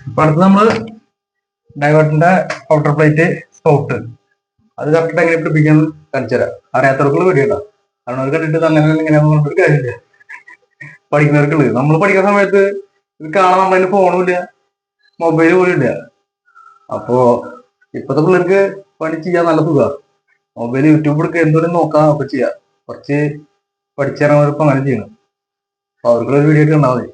അപ്പൊ അടുത്ത് നമ്മള് ഡൈവേർട്ടിന്റെ ഔട്ടർ പ്ലേറ്റ് സ്പൗട്ട് അത് കറക്റ്റ് എങ്ങനെ പിടിപ്പിക്കാന്ന് കാണിച്ചു തരാം. അറിയാത്തവർക്കുള്ള വീഡിയോ ഉണ്ടാവും. കാരണം അവർ കണ്ടിട്ട് അങ്ങനെ ഇങ്ങനെയാന്ന് പറഞ്ഞിട്ട് കാര്യമില്ല. പഠിക്കുന്നവർക്കുള്ളത് നമ്മൾ പഠിക്കുന്ന സമയത്ത് ഇത് കാണാൻ നമ്മളതിന് ഫോണും ഇല്ല, മൊബൈൽ പോലും ഇല്ല. അപ്പോ ഇപ്പത്തെ പിള്ളേർക്ക് പണി ചെയ്യാൻ നല്ല സുഖമാണ്. മൊബൈൽ യൂട്യൂബ് എടുക്കുക, എന്തോരം നോക്കാം, ഒക്കെ ചെയ്യാം. കുറച്ച് പഠിച്ചിറങ്ങുന്നവരിപ്പോ അങ്ങനെ ചെയ്യണം. അപ്പൊ അവർക്കുള്ള വീഡിയോ ഒക്കെ ഉണ്ടാവും മതി.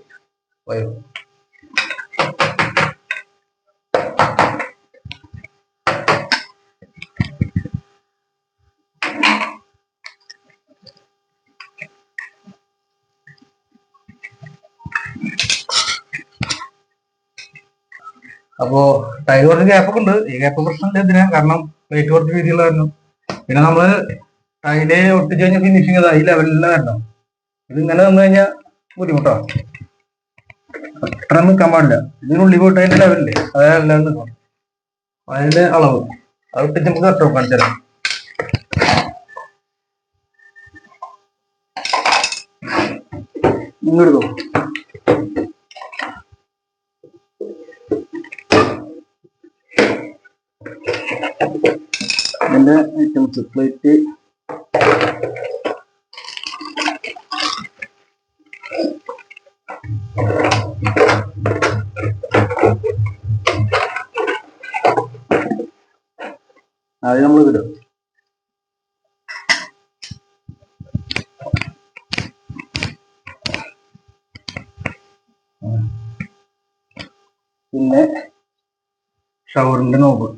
അപ്പോ ടൈൽ കുറച്ച് ഗ്യാപ്പൊക്കെ ഉണ്ട്. ഈ ഗ്യാപ്പ് പ്രശ്നം എന്തിനാ, കാരണം പ്ലേറ്റ് കുറച്ച് രീതികളായിരുന്നു. പിന്നെ നമ്മള് ടൈല് ഒട്ടിച്ച് കഴിഞ്ഞ ഫിനിഷിങ് ഈ ലെവലിലാണ് വരണം. ഇത് ഇങ്ങനെ വന്നു കഴിഞ്ഞാൽ ബുദ്ധിമുട്ടാണ്, അത്ര നിൽക്കാൻ പാടില്ല. ഇതിനുള്ളിൽ പോയിട്ട് അതിന്റെ ലെവലില്ലേ അതെല്ലാം നിൽക്കണം. അതിന്റെ അളവ് അത് ഒട്ടിച്ച് നമുക്ക് കറക്റ്റ് കാണിച്ചു തരാം. ഇങ്ങെടുത്തോ. ഇതിന്റെ ഐറ്റംസ് പ്ലേറ്റ്, ആദ്യം നമ്മൾ ഇതിടും. പിന്നെ ഷവറിന്റെ നോബ്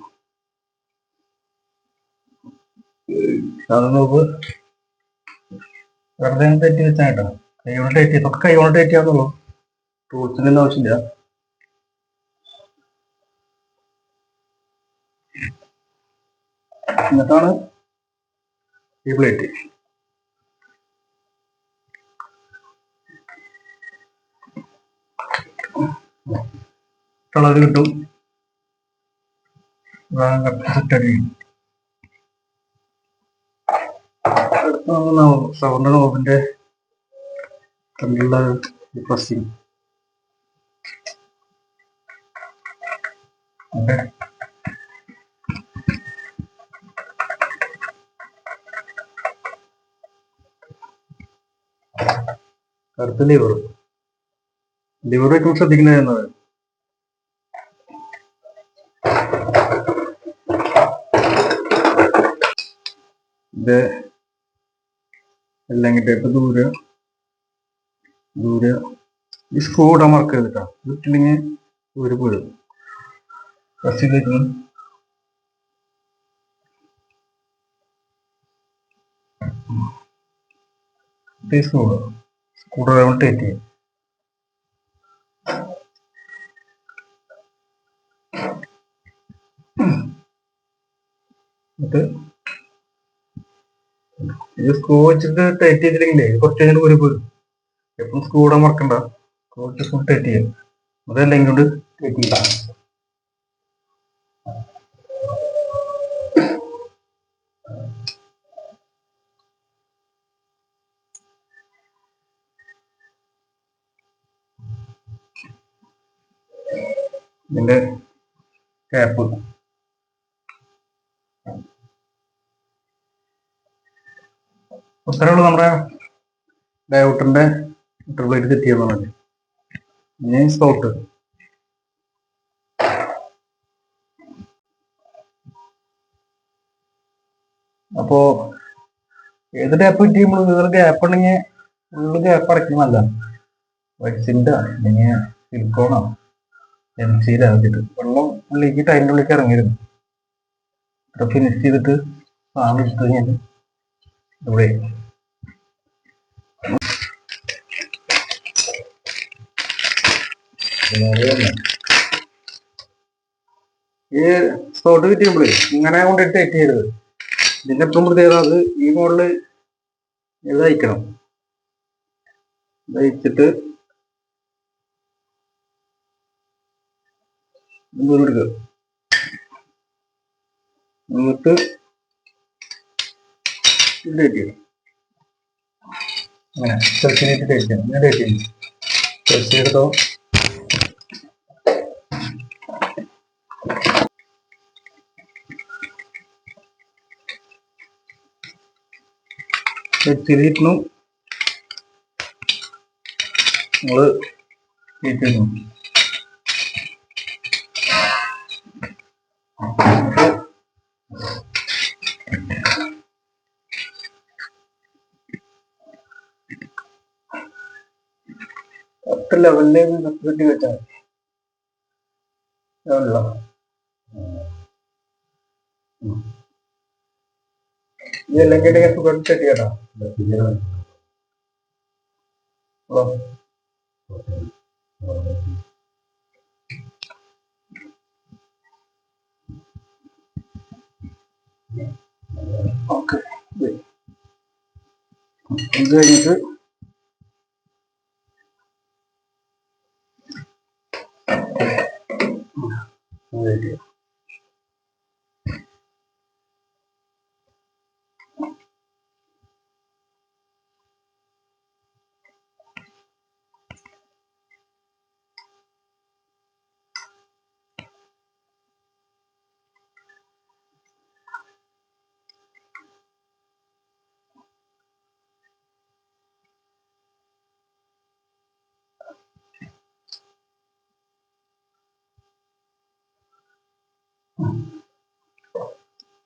വെറുതെ തെറ്റി വെച്ചാൽ കേട്ടോ. കൈകൊണ്ട് ടൈറ്റ് ഇതൊക്കെ കൈകൊണ്ട് ടൈറ്റ് ചെയ്യാന്നുള്ളൂ, ടൂൾസിന്റെ ഒന്നും ആവശ്യമില്ല. എന്നിട്ടാണ് ഈ പ്ലേറ്റ്. കളർ കിട്ടും, ഷവറിന്റെ നോബിന്റെ തമ്മിലുള്ള പ്രസ്സിങ്. ഓക്കെ, അടുത്ത ലിവർ ഏറ്റവും ശ്രദ്ധിക്കുന്നത് ഇത് എല്ലാം കിട്ടിയപ്പോ ദൂരെ ഈ സ്ക്രൂ ഇടാൻ മാർക്ക് ചെയ്തിട്ടാ. ഇതിട്ടില്ലെങ്കിൽ ദൂരെ പോരും. പ്രസ് ചെയ്തിട്ട് സ്ക്രൂ ഡ്രൈവർ ടൈറ്റ് ചെയ്യും. എന്നിട്ട് ഇത് സ്ക്രൂ വെച്ചിട്ട് ടൈറ്റ് ചെയ്തില്ലെങ്കിലേ കുറച്ച് കഴിഞ്ഞിട്ട് പോലും പോരും. എപ്പോഴും സ്ക്രൂ ഇടാൻ മറക്കണ്ട, സ്ക്രൂ വെച്ച് ഫുൾ ടൈറ്റ് ചെയ്യാം. അതെല്ലാം കൊണ്ട് ടൈറ്റ് ചെയ്യാം. ഇതിന്റെ ക്യാപ്പ് അത്രേ ഉള്ളൂ. നമ്മുടെ ഡയോട്ടറിന്റെ പ്ലേറ്റ് സെറ്റ് ചെയ്യാൻ പറഞ്ഞത്. ഇനി സ്പൗട്ട്. അപ്പോ ഏത് ടാപ്പ് ഫിറ്റ് ചെയ്യുമ്പോൾ വേറെ ഗ്യാപ്പ് ഉണ്ടെങ്കിൽ ഫുള്ള് ഗ്യാപ്പ് അടയ്ക്കും. നല്ല വൈറ്റ്സിൻ്റെ അല്ലെങ്കിൽ സിലിക്കോണോ MCയിലാക്കിയിട്ട് വെള്ളം ഉള്ളിലേക്ക് ടൈലിൻ്റെ ഉള്ളിലേക്ക് ഇറങ്ങിയിരുന്നു. അത്ര ഫിനിഷ് ചെയ്തിട്ട് സാധനം എടുത്തു കഴിഞ്ഞാൽ ഇവിടെ ഈ സ്പോട്ട് ഫിറ്റ് ചെയ്യുമ്പോഴേ ഇങ്ങനെ കൊണ്ടിട്ട് ടൈറ്റ് ചെയ്യരുത്. ഇതിന്റെ എപ്പോഴും പ്രത്യേകത അത് ഈ മോഡല് ഇത് അയക്കണം. അയച്ചിട്ട് എടുക്കുക, എന്നിട്ട് ടൈറ്റ് ചെയ്യണം. അങ്ങനെ ടൈറ്റ് ചെയ്യണം. ഇങ്ങനെ ടൈറ്റ് ചെയ്യണം. ടൈറ്റ് ചെയ്തെടുത്തോ. വെച്ചിരുന്നു നമ്മള് ഒറ്റ ലെവലിലേക്ക് കെട്ടി വെച്ചാൽ ഇതെല്ലാം കേട്ടെങ്കിൽ സുഖം ചെട്ടി കേട്ടോ. ഓക്കെ, ഇത് കഴിഞ്ഞിട്ട്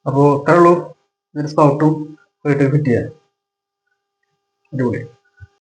അപ്പോ ഇത്രേ ഉള്ളൂ. ഇതിന് സ്പൗട്ടും ഫിറ്റ് ചെയ്യാൻ. അടിപൊളി.